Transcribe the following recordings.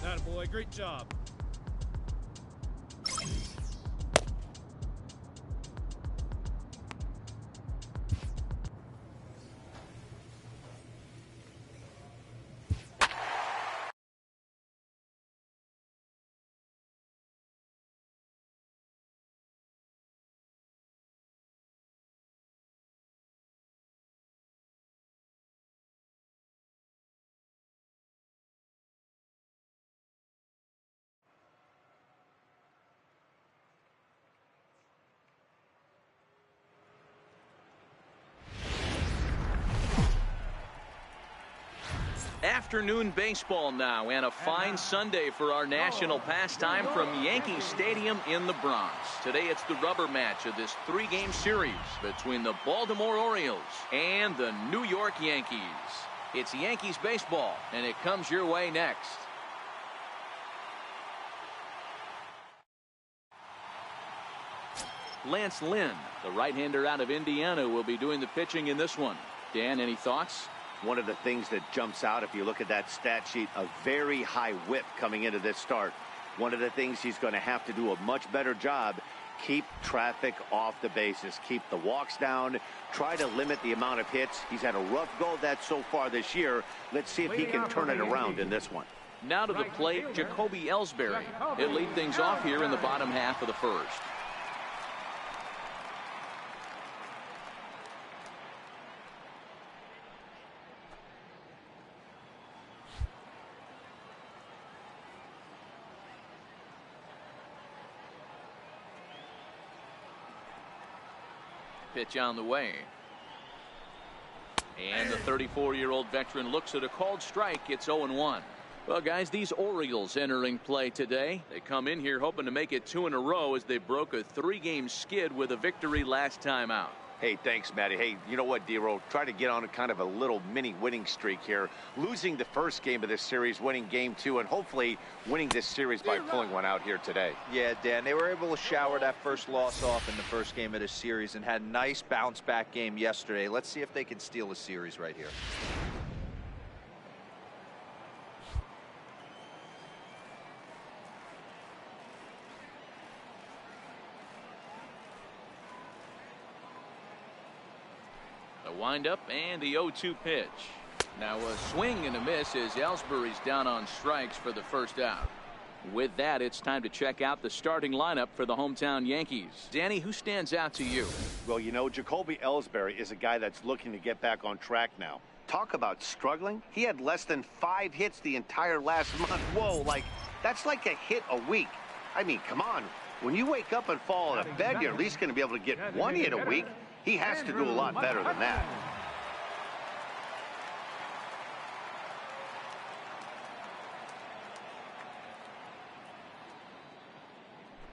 Attaboy, great job. Afternoon baseball now, and a fine Sunday for our national pastime from Yankee Stadium in the Bronx. Today it's the rubber match of this three-game series between the Baltimore Orioles and the New York Yankees. It's Yankees baseball, and it comes your way next. Lance Lynn, the right-hander out of Indiana, will be doing the pitching in this one. Dan, any thoughts? One of the things that jumps out, if you look at that stat sheet, a very high whip coming into this start. One of the things he's going to have to do a much better job, keep traffic off the bases, keep the walks down, try to limit the amount of hits. He's had a rough go of that so far this year. Let's see if he can turn it around in this one. Now to the plate, Jacoby Ellsbury. He'll lead things off here in the bottom half of the first. Pitch on the way. And the 34-year-old veteran looks at a called strike. It's 0-1. Well, guys, these Orioles entering play today. They come in here hoping to make it 2 in a row as they broke a 3-game skid with a victory last time out. Hey, thanks, Matty. Hey, you know what, D-Roll? Try to get on a kind of a little mini winning streak here. Losing the first game of this series, winning game 2, and hopefully winning this series by pulling one out here today. Yeah, Dan, they were able to shower that first loss off in the first game of this series and had a nice bounce-back game yesterday. Let's see if they can steal the series right here. Wind-up and the 0-2 pitch. Now a swing and a miss as Ellsbury's down on strikes for the first out. With that, it's time to check out the starting lineup for the hometown Yankees. Danny, who stands out to you? Well, you know, Jacoby Ellsbury is a guy that's looking to get back on track now. Talk about struggling. He had less than 5 hits the entire last month. Whoa, that's like a hit a week. I mean, come on. When you wake up and fall out of bed, you're at least going to be able to get 1 hit a week. He has to do a lot better than that.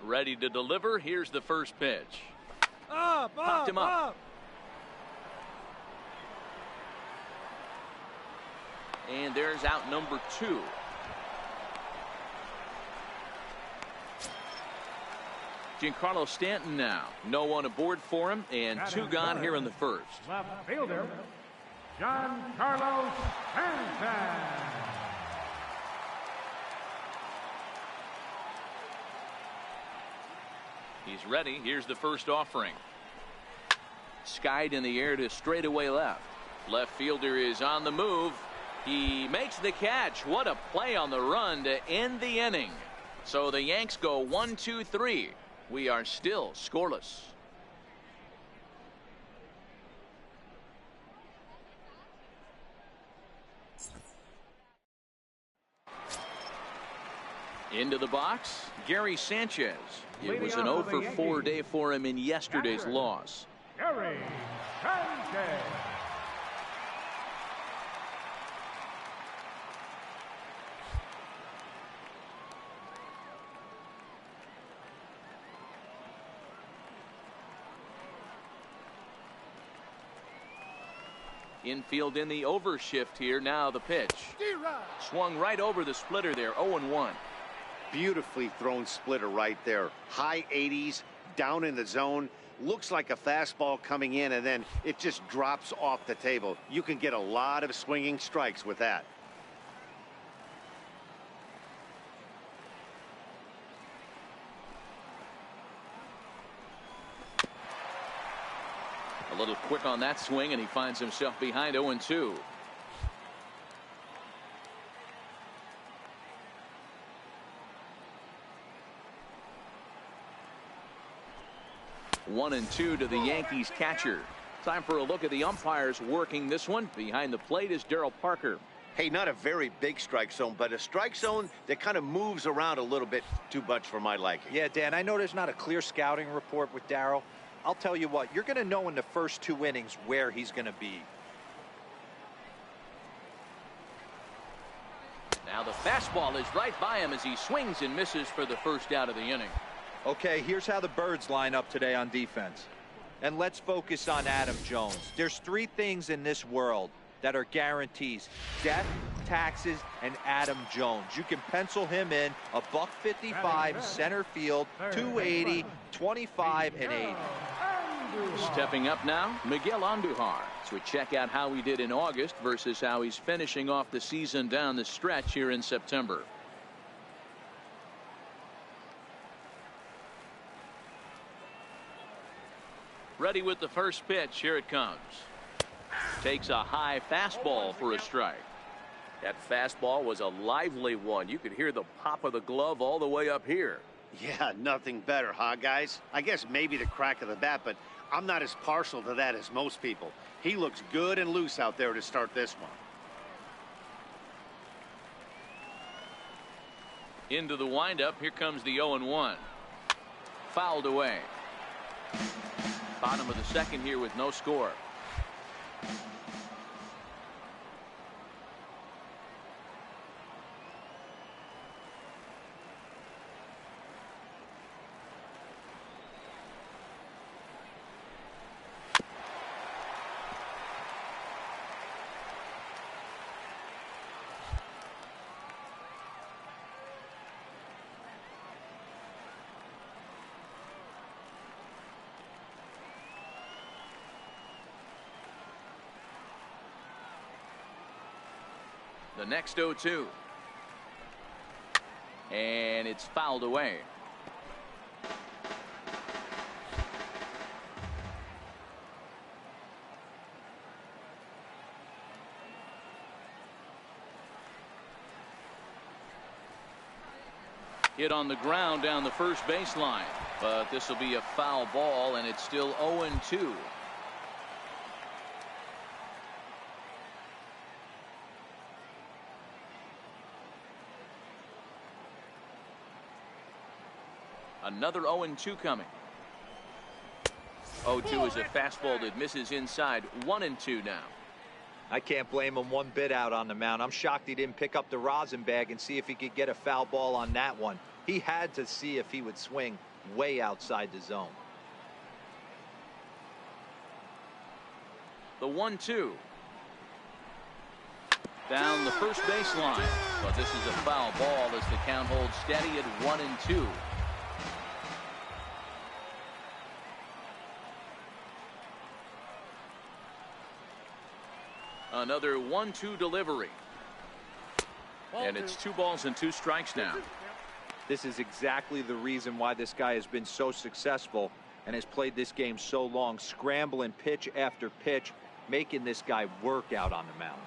Ready to deliver. Here's the first pitch. Popped him up. And there's out number 2. Giancarlo Stanton now. No one aboard for him, and 2 gone here in the first. Left fielder, Giancarlo Stanton. He's ready. Here's the first offering. Skied in the air to straightaway left. Left fielder is on the move. He makes the catch. What a play on the run to end the inning. So the Yanks go 1-2-3. We are still scoreless. Into the box, Gary Sanchez. It was an 0-for-4 day for him in yesterday's loss. Gary Sanchez. Infield in the overshift here. Now the pitch. Swung right over the splitter there. 0-1. Beautifully thrown splitter right there. High 80s, down in the zone. Looks like a fastball coming in, and then it just drops off the table. You can get a lot of swinging strikes with that. A little quick on that swing, and he finds himself behind 0-2. One and two to the Yankees catcher. Time for a look at the umpires working this one. Behind the plate is Darryl Parker. Hey, not a very big strike zone, but a strike zone that kind of moves around a little bit too much for my liking. Yeah, Dan, I know there's not a clear scouting report with Darryl. I'll tell you what, you're going to know in the first 2 innings where he's going to be. Now the fastball is right by him as he swings and misses for the first out of the inning. Okay, here's how the Birds line up today on defense. And let's focus on Adam Jones. There's 3 things in this world that are guarantees: death, taxes, and Adam Jones. You can pencil him in a $155 center field, 280, 25, and 80. Stepping up now, Miguel Andujar. So we check out how he did in August versus how he's finishing off the season down the stretch here in September. Ready with the first pitch. Here it comes. Takes a high fastball for a strike. That fastball was a lively one. You could hear the pop of the glove all the way up here. Yeah, nothing better, huh, guys? I guess maybe the crack of the bat, but I'm not as partial to that as most people. He looks good and loose out there to start this one. Into the windup. Here comes the 0-1. Fouled away. Bottom of the second here with no score. The next 0-2. And it's fouled away. Hit on the ground down the first baseline. But this will be a foul ball, and it's still 0-2. Another 0-2 coming. 0-2 is a fastball that misses inside. 1-2 now. I can't blame him one bit out on the mound. I'm shocked he didn't pick up the rosin bag and see if he could get a foul ball on that one. He had to see if he would swing way outside the zone. The 1-2. Down the first baseline. But this is a foul ball as the count holds steady at 1-2. Another 1-2 delivery. And it's 2 balls and 2 strikes now. This is exactly the reason why this guy has been so successful and has played this game so long, scrambling pitch after pitch, making this guy work out on the mound.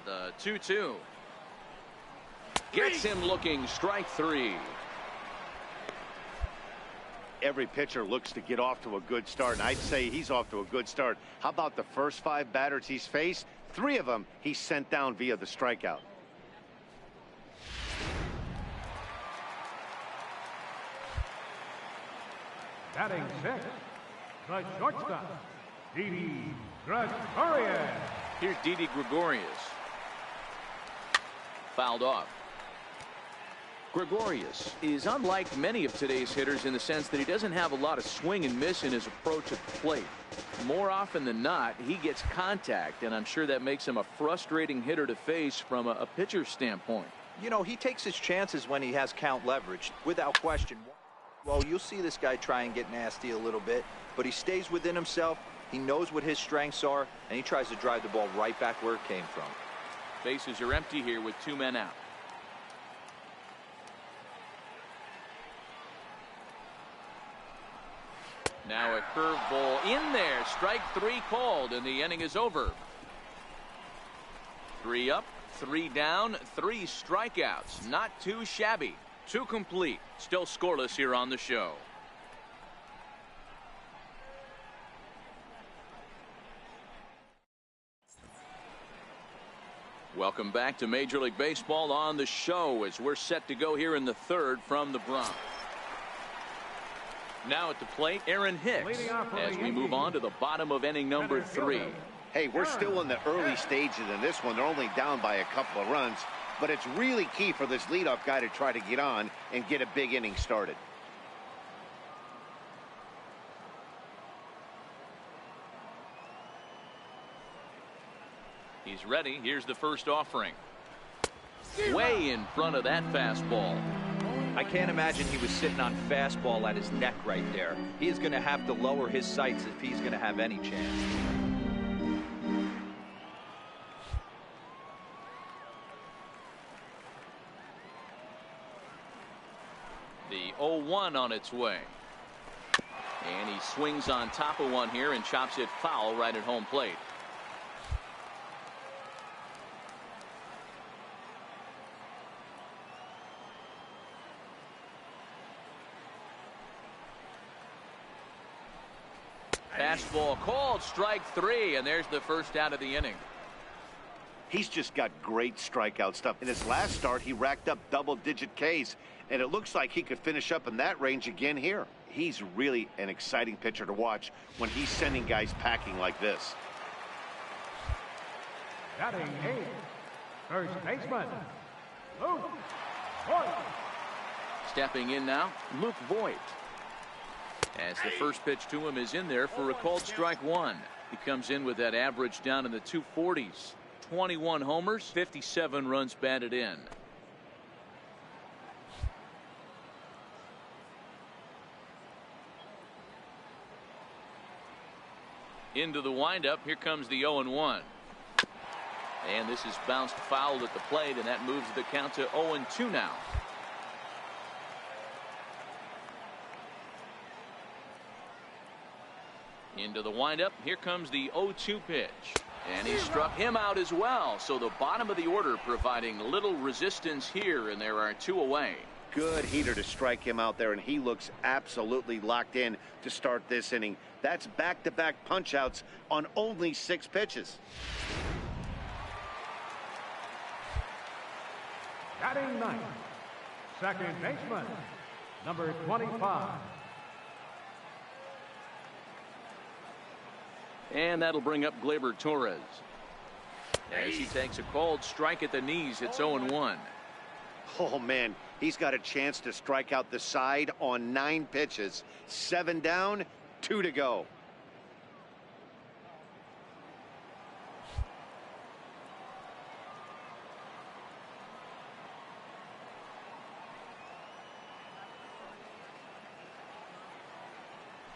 The 2-2. Gets him looking. Strike 3. Every pitcher looks to get off to a good start, and I'd say he's off to a good start. How about the first 5 batters he's faced? 3 of them he sent down via the strikeout. Batting 6, the shortstop, Didi Gregorius. Here's Didi Gregorius. Fouled off. Gregorius is unlike many of today's hitters in the sense that he doesn't have a lot of swing and miss in his approach at the plate. More often than not, he gets contact, and I'm sure that makes him a frustrating hitter to face from a pitcher's standpoint. You know, he takes his chances when he has count leverage, without question. Well, you'll see this guy try and get nasty a little bit, but he stays within himself. He knows what his strengths are, and he tries to drive the ball right back where it came from. Bases are empty here with 2 men out. Now a curveball in there. Strike 3 called, and the inning is over. 3 up, 3 down, 3 strikeouts. Not too shabby. 2 complete. Still scoreless here on the show. Welcome back to Major League Baseball on the show as we're set to go here in the 3rd from the Bronx. Now at the plate, Aaron Hicks, as we move on to the bottom of inning number 3. Hey, we're still in the early stages in this one. They're only down by a couple of runs, but it's really key for this leadoff guy to try to get on and get a big inning started. He's ready. Here's the first offering. Way in front of that fastball. I can't imagine he was sitting on fastball at his neck right there. He is going to have to lower his sights if he's going to have any chance. The 0-1 on its way. And he swings on top of one here and chops it foul right at home plate. Fastball called, strike 3, and there's the first out of the inning. He's just got great strikeout stuff. In his last start, he racked up double-digit Ks, and it looks like he could finish up in that range again here. He's really an exciting pitcher to watch when he's sending guys packing like this. Batting 8th, first baseman, Luke Voigt. Stepping in now, Luke Voigt. As the first pitch to him is in there for a called strike 1. He comes in with that average down in the 240s. 21 homers, 57 runs batted in. Into the windup, here comes the 0-1. And this is bounced foul at the plate, and that moves the count to 0-2 now. Into the windup, here comes the 0-2 pitch. And he struck him out as well. So the bottom of the order providing little resistance here, and there are 2 away. Good heater to strike him out there, and he looks absolutely locked in to start this inning. That's back-to-back punch-outs on only 6 pitches. Batting 9th, second baseman, number 25. And that'll bring up Gleyber Torres. As he takes a called strike at the knees, it's 0-1. Oh, man, he's got a chance to strike out the side on 9 pitches. 7 down, 2 to go.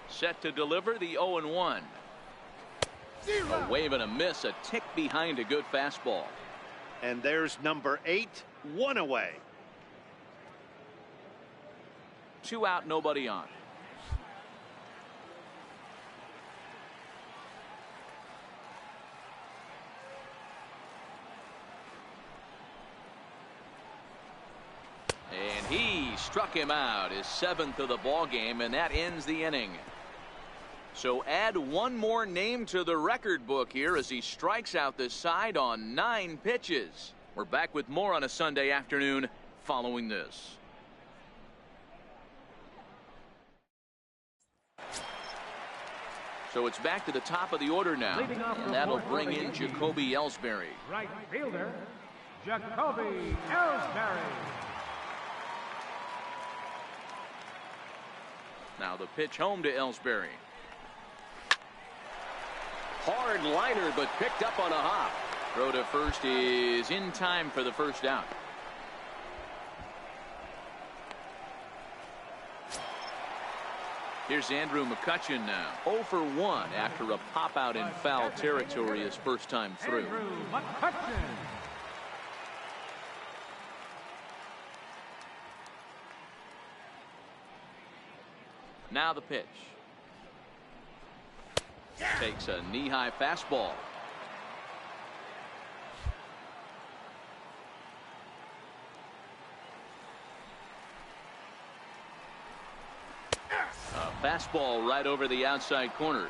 Set to deliver the 0-1. A wave and a miss, a tick behind a good fastball. And there's number 8, 1 away. 2 out, nobody on. And he struck him out, his 7th of the ball game, and that ends the inning. So add 1 more name to the record book here as he strikes out the side on 9 pitches. We're back with more on a Sunday afternoon following this. So it's back to the top of the order now, and that'll bring in Jacoby Ellsbury. Right fielder, Jacoby Ellsbury. Now the pitch home to Ellsbury. Hard liner, but picked up on a hop. Throw to first is in time for the first out. Here's Andrew McCutchen now. 0 for 1 after a pop out in foul territory his first time through. Andrew McCutchen. Now the pitch. Takes a knee-high fastball. A fastball right over the outside corner.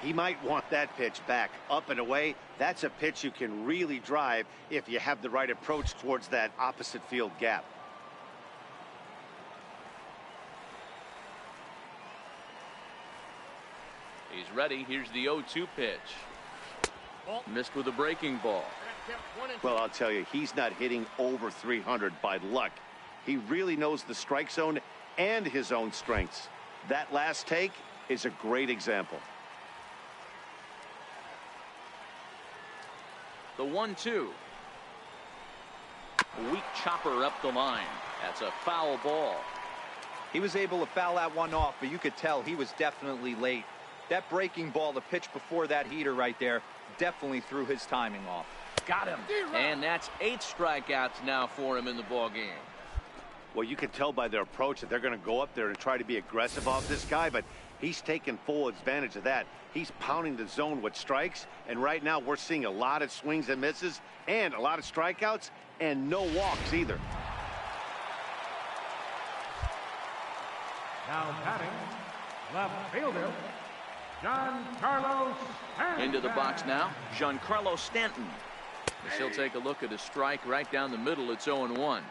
He might want that pitch back, up and away. That's a pitch you can really drive if you have the right approach towards that opposite field gap. He's ready. Here's the 0-2 pitch. Missed with a breaking ball. Well, I'll tell you, he's not hitting over 300 by luck. He really knows the strike zone and his own strengths. That last take is a great example. The 1-2. A weak chopper up the line. That's a foul ball. He was able to foul that one off, but you could tell he was definitely late. That breaking ball, the pitch before that heater right there, definitely threw his timing off. Got him. And that's 8 strikeouts now for him in the ball game. Well, you can tell by their approach that they're going to go up there and try to be aggressive off this guy, but he's taking full advantage of that. He's pounding the zone with strikes, and right now we're seeing a lot of swings and misses and a lot of strikeouts and no walks either. Now batting, left fielder, Giancarlo Stanton. Into the box now, Giancarlo Stanton. As he'll take a look at a strike right down the middle. It's 0-1.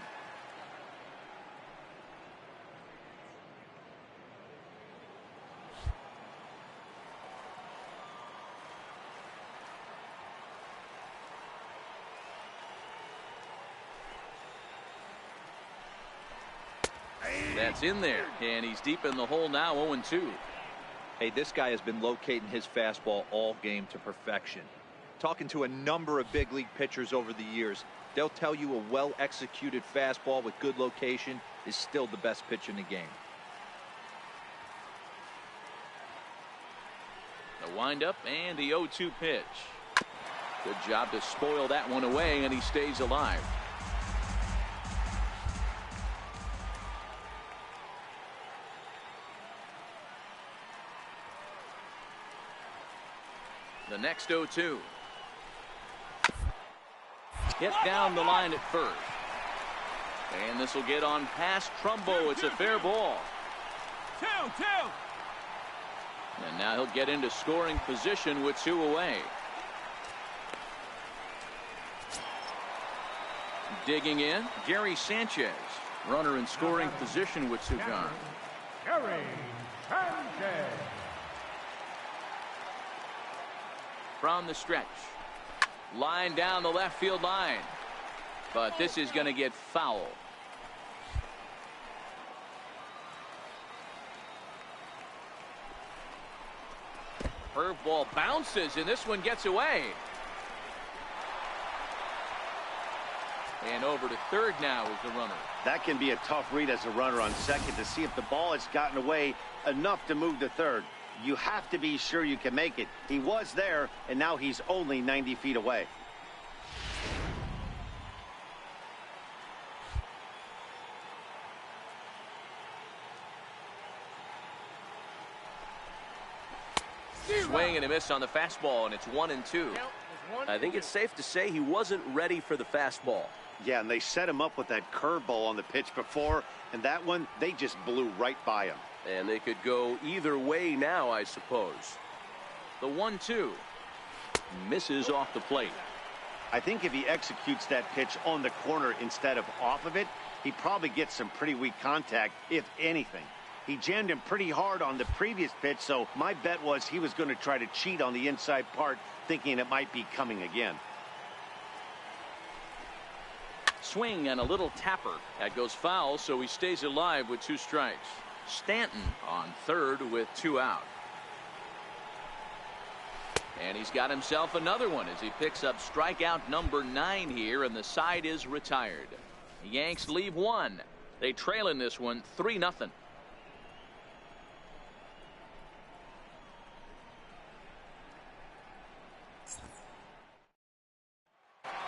That's in there, and he's deep in the hole now. 0-2. Hey, this guy has been locating his fastball all game to perfection. Talking to a number of big league pitchers over the years, they'll tell you a well-executed fastball with good location is still the best pitch in the game. The windup and the 0-2 pitch. Good job to spoil that one away, and he stays alive. The next 0-2. Hit down the line at first. And this will get on past Trumbo. It's a fair ball. 2-2. And now he'll get into scoring position with 2 away. Digging in, Gary Sanchez. Runner in scoring position with 2 gone. Gary Sanchez. From the stretch. Line down the left field line. But this is going to get foul. Curveball bounces, and this one gets away. And over to third now is the runner. That can be a tough read as a runner on second to see if the ball has gotten away enough to move to third. You have to be sure you can make it. He was there, and now he's only 90 feet away. Swing and a miss on the fastball, and it's 1-2. I think it's safe to say he wasn't ready for the fastball. Yeah, and they set him up with that curveball on the pitch before, and that one, they just blew right by him. And they could go either way now, I suppose. The 1-2. Misses off the plate. I think if he executes that pitch on the corner instead of off of it, he probably gets some pretty weak contact, if anything. He jammed him pretty hard on the previous pitch, so my bet was he was going to try to cheat on the inside part, thinking it might be coming again. Swing and a little tapper. That goes foul, so he stays alive with 2 strikes. Stanton on third with 2 out. And he's got himself another one as he picks up strikeout number 9 here, and the side is retired. The Yanks leave 1. They trail in this one 3-0.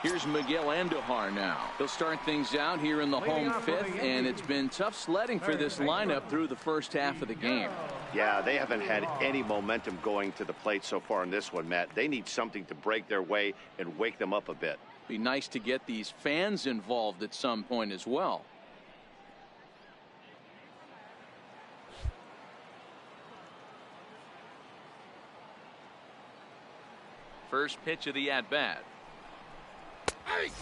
Here's Miguel Andujar now. He'll start things out here in the home 5th, and it's been tough sledding for this lineup through the first half of the game. Yeah, they haven't had any momentum going to the plate so far in this one, Matt. They need something to break their way and wake them up a bit. Be nice to get these fans involved at some point as well. First pitch of the at-bat.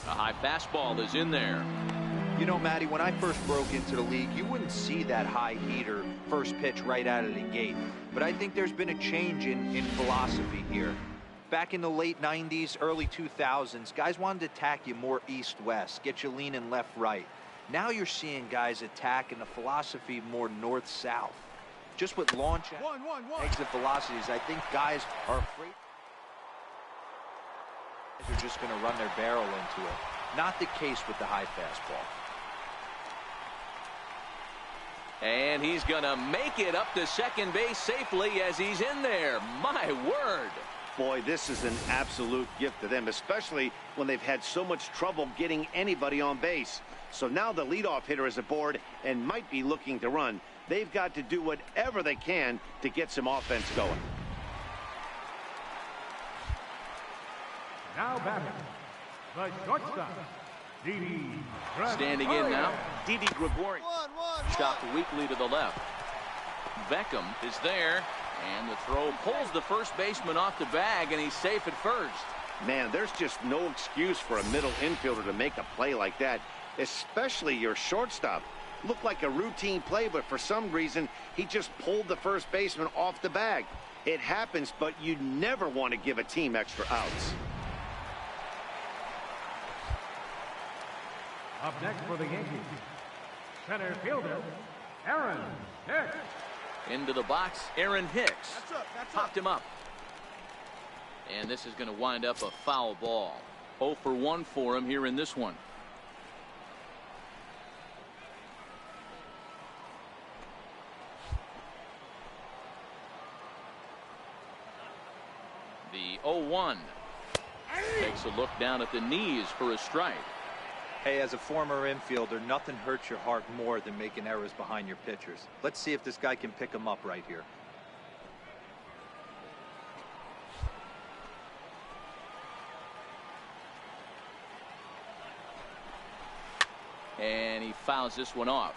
A high fastball is in there. You know, Matty, when I first broke into the league, you wouldn't see that high heater first pitch right out of the gate. But I think there's been a change in philosophy here. Back in the late 90s, early 2000s, guys wanted to attack you more east-west, get you leaning left-right. Now you're seeing guys attack in the philosophy more north-south. Just with launch and exit velocities, I think guys are afraid. They're just going to run their barrel into it. Not the case with the high fastball. And he's going to make it up to second base safely as he's in there. My word. Boy, this is an absolute gift to them, especially when they've had so much trouble getting anybody on base. So now the leadoff hitter is aboard and might be looking to run. They've got to do whatever they can to get some offense going. Now batting, the shortstop, Didi. Standing in now, Didi Gregorius. Chopped weakly to the left. Beckham is there, and the throw pulls the first baseman off the bag, and he's safe at first. Man, there's just no excuse for a middle infielder to make a play like that, especially your shortstop. Looked like a routine play, but for some reason, he just pulled the first baseman off the bag. It happens, but you never want to give a team extra outs. Up next for the Yankees, center fielder, Aaron Hicks. Into the box, Aaron Hicks. Popped him up. And this is going to wind up a foul ball. 0 for 1 for him here in this one. The 0-1. Takes a look down at the knees for a strike. Hey, as a former infielder, nothing hurts your heart more than making errors behind your pitchers. Let's see if this guy can pick them up right here. And he fouls this one off.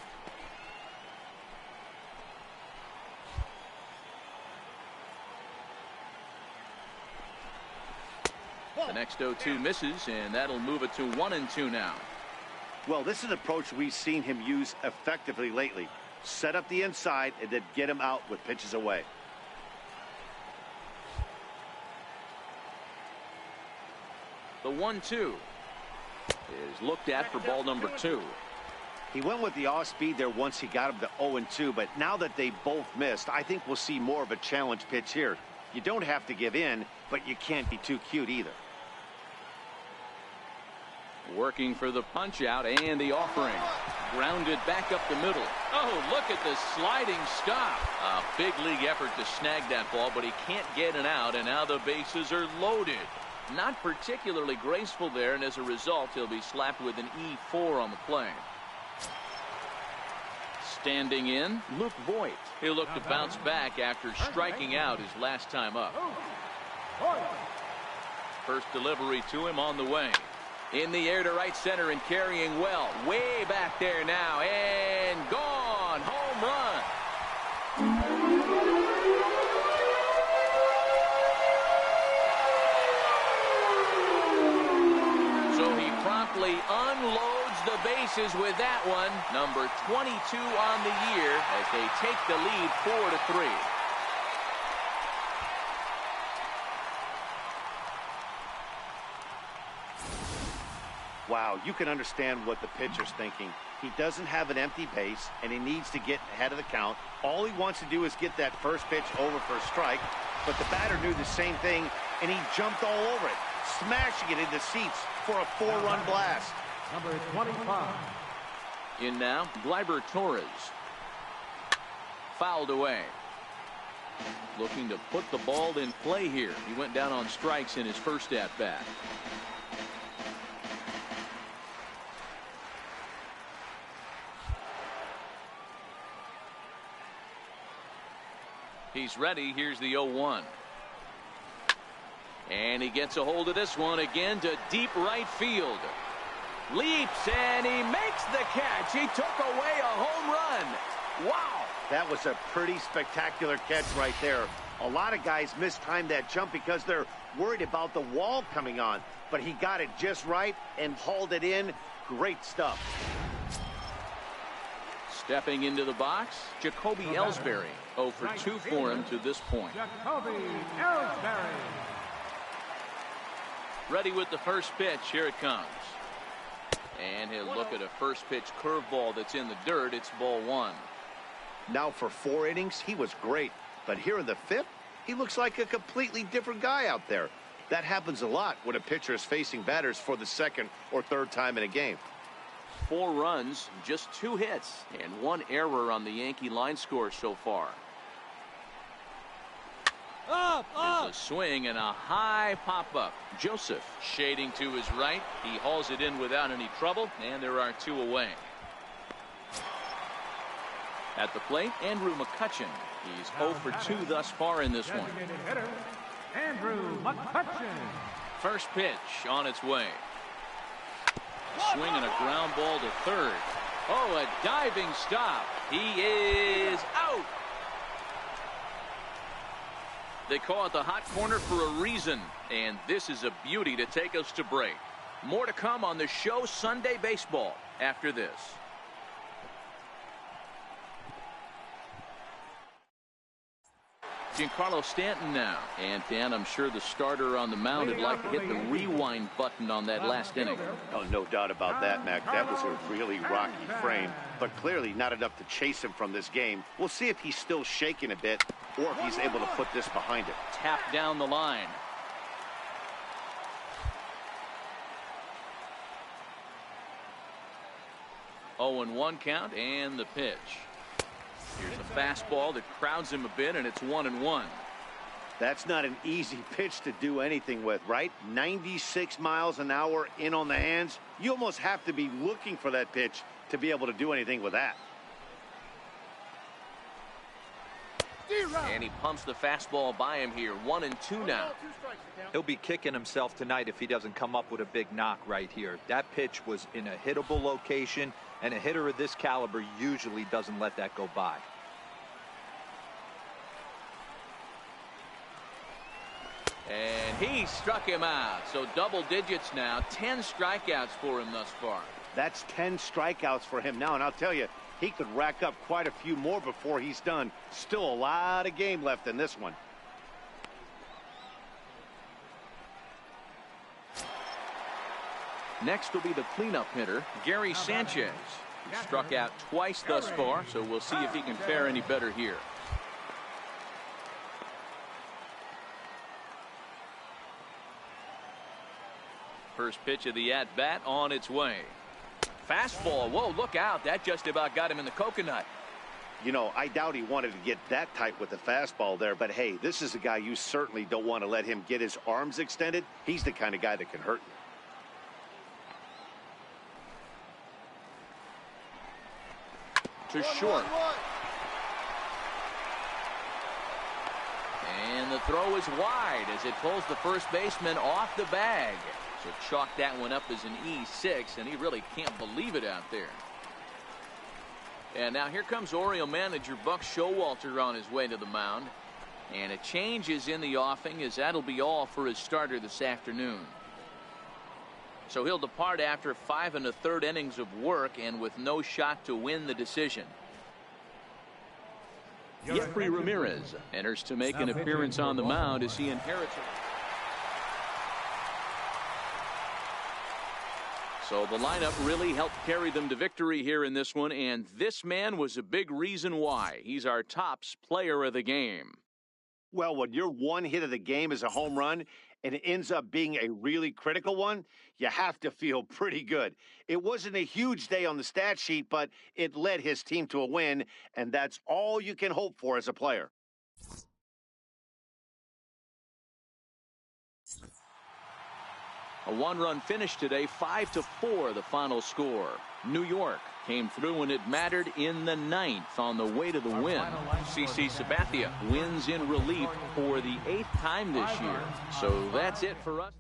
The next 0-2 misses, and that'll move it to 1-2 now. Well, this is an approach we've seen him use effectively lately. Set up the inside and then get him out with pitches away. The 1-2 is looked at for ball number 2. He went with the off speed there once he got him to 0-2, but now that they both missed, I think we'll see more of a challenge pitch here. You don't have to give in, but you can't be too cute either. Working for the punch out and the offering. Grounded back up the middle. Oh, look at the sliding stop. A big league effort to snag that ball, but he can't get it out, and now the bases are loaded. Not particularly graceful there, and as a result, he'll be slapped with an E4 on the play. Standing in, Luke Voigt. He'll look to bounce back after striking out his last time up. First delivery to him on the way. In the air to right center and carrying well. Way back there now, and gone. Home run. So he promptly unloads the bases with that one. Number 22 on the year as they take the lead 4-3. Wow, you can understand what the pitcher's thinking. He doesn't have an empty base, and he needs to get ahead of the count. All he wants to do is get that first pitch over for a strike, but the batter knew the same thing, and he jumped all over it, smashing it into seats for a 4-run blast. Number 25. In now, Gleyber Torres. Fouled away. Looking to put the ball in play here. He went down on strikes in his first at-bat. He's ready. Here's the 0-1. And he gets a hold of this one again to deep right field. Leaps and he makes the catch. He took away a home run. Wow. That was a pretty spectacular catch right there. A lot of guys mistimed that jump because they're worried about the wall coming on. But he got it just right and hauled it in. Great stuff. Stepping into the box, Jacoby Ellsbury. 0 for 2 for him to this point. Jacoby Ellsbury. Ready with the first pitch. Here it comes. And he'll look at a first pitch curveball that's in the dirt. It's ball 1. Now for 4 innings, he was great. But here in the 5th, he looks like a completely different guy out there. That happens a lot when a pitcher is facing batters for the 2nd or 3rd time in a game. 4 runs, just 2 hits, and 1 error on the Yankee line score so far. There's a swing and a high pop-up. Joseph shading to his right. He hauls it in without any trouble, and there are 2 away. At the plate, Andrew McCutchen. He's 0 for 2 thus far in this one. Designated hitter, Andrew McCutchen. First pitch on its way. Swinging a ground ball to third. Oh, a diving stop. He is out. They call it the hot corner for a reason, and this is a beauty to take us to break. More to come on the show Sunday Baseball after this. Giancarlo Stanton now. And Dan, I'm sure the starter on the mound would like to hit the rewind button on that last inning. Oh, no doubt about that, Mac. That was a really rocky frame, but clearly not enough to chase him from this game. We'll see if he's still shaking a bit or if he's able to put this behind him. Tap down the line. Oh, and 1 count and the pitch. Here's a fastball that crowds him a bit, and it's 1-1. That's not an easy pitch to do anything with, right? 96 miles an hour in on the hands. You almost have to be looking for that pitch to be able to do anything with that. And he pumps the fastball by him here. 1-2 now. He'll be kicking himself tonight if he doesn't come up with a big knock right here. That pitch was in a hittable location, and a hitter of this caliber usually doesn't let that go by. And he struck him out. So double digits now. 10 strikeouts for him thus far. That's 10 strikeouts for him now, and I'll tell you, he could rack up quite a few more before he's done. Still a lot of game left in this one. Next will be the cleanup hitter, Gary Sanchez. He struck out twice thus far, so we'll see if he can fare any better here. First pitch of the at-bat on its way. Fastball. Whoa, look out. That just about got him in the coconut. You know, I doubt he wanted to get that tight with the fastball there, but hey, this is a guy you certainly don't want to let him get his arms extended. He's the kind of guy that can hurt you. To short. And the throw is wide as it pulls the first baseman off the bag. So chalk that one up as an E6, and he really can't believe it out there. And now here comes Oriole manager Buck Showalter on his way to the mound. And a change is in the offing, as that'll be all for his starter this afternoon. So he'll depart after 5 1/3 innings of work and with no shot to win the decision. Jeffrey Ramirez enters to make an appearance on the mound as he inherits it. So the lineup really helped carry them to victory here in this one, and this man was a big reason why. He's our tops player of the game. Well, when your one hit of the game is a home run and it ends up being a really critical one, you have to feel pretty good. It wasn't a huge day on the stat sheet, but it led his team to a win, and that's all you can hope for as a player. A one-run finish today, 5-4 the final score. New York came through when it mattered in the ninth on the way to the win. CC Sabathia wins in relief for the 8th time this year. So that's it for us.